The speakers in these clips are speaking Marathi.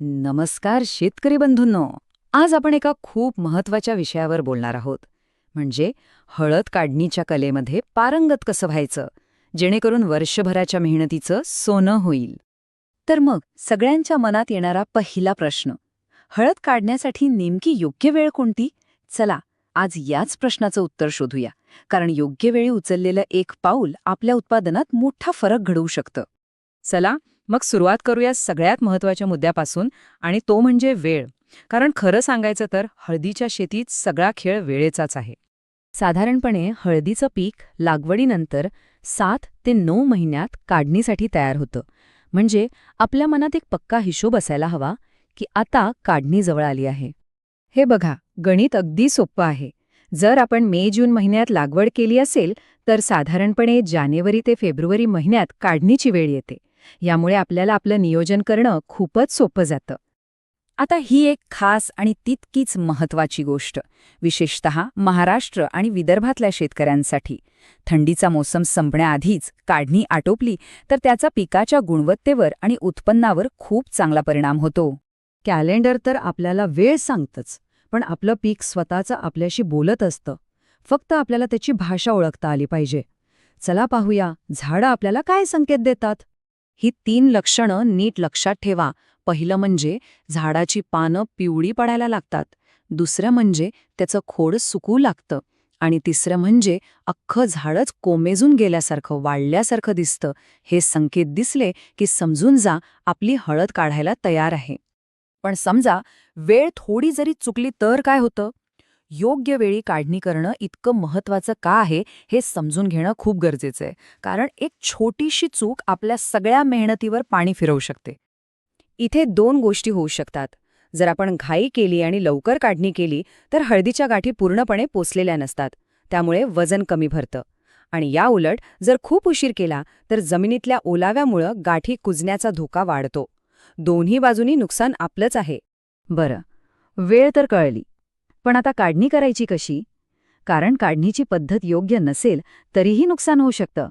नमस्कार शेतकरी बंधूंनो. आज आपण एका खूप महत्वाच्या विषयावर बोलणार आहोत. म्हणजे हळद काढणीच्या कलेमध्ये पारंगत कसं व्हायचं, जेणेकरून वर्षभराच्या मेहनतीचं सोनं होईल. तर मग सगळ्यांच्या मनात येणारा पहिला प्रश्न, हळद काढण्यासाठी नेमकी योग्य वेळ कोणती? चला आज याच प्रश्नाचं उत्तर शोधूया, कारण योग्य वेळी उचललेलं एक पाऊल आपल्या उत्पादनात मोठा फरक घडवू शकतं. चला मग सुरुवात करूया सगळ्यात महत्त्वाच्या मुद्द्यापासून, आणि तो म्हणजे वेळ. कारण खरं सांगायचं तर हळदीच्या शेतीत सगळा खेळ वेळेचाच आहे. साधारणपणे हळदीचं पीक लागवडीनंतर 7 ते 9 महिन्यात काढणीसाठी तयार होतं. म्हणजे आपल्या मनात एक पक्का हिशोब असायला हवा की आता काढणी जवळ आली आहे. हे बघा, गणित अगदी सोपं आहे. जर आपण मे-जून महिन्यात लागवड केली असेल तर साधारणपणे जानेवारी ते फेब्रुवारी महिन्यात काढणीची वेळ येते. यामुळे आपल्याला आपलं नियोजन करणं खूपच सोपं जातं. आता ही एक खास आणि तितकीच महत्त्वाची गोष्ट, विशेषतः महाराष्ट्र आणि विदर्भातल्या शेतकऱ्यांसाठी. थंडीचा मोसम संपण्याआधीच काढणी आटोपली तर त्याचा पिकाच्या गुणवत्तेवर आणि उत्पन्नावर खूप चांगला परिणाम होतो. कॅलेंडर तर आपल्याला वेळ सांगतच, पण आपलं पीक स्वतःचं आपल्याशी बोलत असतं. फक्त आपल्याला त्याची भाषा ओळखता आली पाहिजे. चला पाहूया, झाडं आपल्याला काय संकेत देतात. ही 3 लक्षणं नीट लक्षात ठेवा. पहिलं म्हणजे झाडाची पानं पिवळी पडायला लागतात, दुसरं म्हणजे त्याचं खोड सुकू लागतं, आणि तिसरं म्हणजे अख्खं झाडच कोमेजून गेल्यासारखं वाळल्यासारखं दिसतं. हे संकेत दिसले की समजून जा आपली हळद काढायला तयार आहे. पण समजा वेळ थोडी जरी चुकली तर काय होतं? योग्य वेळी काढणी करणं इतकं महत्त्वाचं का आहे हे समजून घेणं खूप गरजेचं आहे. कारण एक छोटीशी चूक आपल्या सगळ्या मेहनतीवर पाणी फिरवू शकते. इथे 2 गोष्टी होऊ शकतात. जर आपण घाई केली आणि लवकर काढणी केली तर हळदीच्या गाठी पूर्णपणे पोचलेल्या नसतात, त्यामुळे वजन कमी भरतं. आणि या उलट जर खूप उशीर केला तर जमिनीतल्या ओलाव्यामुळं गाठी कुजण्याचा धोका वाढतो. दोन्ही बाजूनी नुकसान आपलंच आहे. बरं, वेळ तर कळली, पण आता काढणी करायची कशी? कारण काढणीची पद्धत योग्य नसेल तरीही नुकसान होऊ शकतं.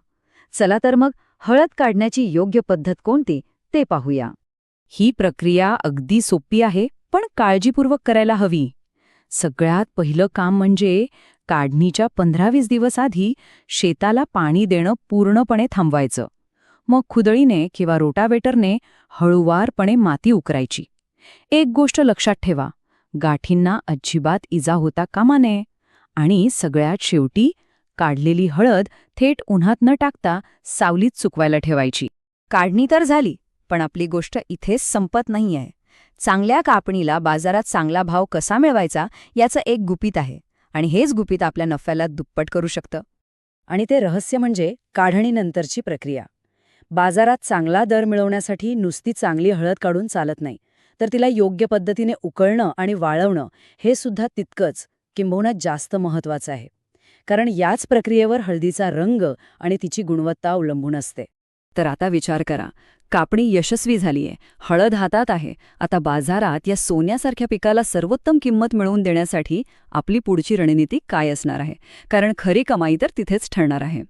चला तर मग हळद काढण्याची योग्य पद्धत कोणती ते पाहूया. ही प्रक्रिया अगदी सोपी आहे, पण काळजीपूर्वक करायला हवी. सगळ्यात पहिलं काम म्हणजे काढणीच्या 15-20 दिवस आधी शेताला पाणी देणं पूर्णपणे थांबवायचं. मग खुदळीने किंवा रोटावेटरने हळूवारपणे माती उकरायची. एक गोष्ट लक्षात ठेवा, गाठींना अजिबात इजा होता कामा नये. आणि सगळ्यात शेवटी काढलेली हळद थेट उन्हात न टाकता सावलीत सुकवायला ठेवायची. काढणी तर झाली, पण आपली गोष्ट इथेच संपत नाहीये. चांगल्या कापणीला बाजारात चांगला भाव कसा मिळवायचा याचं एक गुपित आहे, आणि हेच गुपित आपल्या नफ्याला दुप्पट करू शकतं. आणि ते रहस्य म्हणजे काढणीनंतरची प्रक्रिया. बाजारात चांगला दर मिळवण्यासाठी नुसती चांगली हळद काढून चालत नाही, तर तिला योग्य पद्धतीने उकळणं आणि वाळवणं हे सुद्धा तितकंच किंबहुना जास्त महत्त्वाचं आहे. कारण याच प्रक्रियेवर हळदीचा रंग आणि तिची गुणवत्ता अवलंबून असते. तर आता विचार करा, कापणी यशस्वी झालीये, हळद हातात आहे. आता बाजारात या सोन्यासारख्या पिकाला सर्वोत्तम किंमत मिळवून देण्यासाठी आपली पुढची रणनीती काय असणार आहे? कारण खरी कमाई तर तिथेच ठरणार आहे.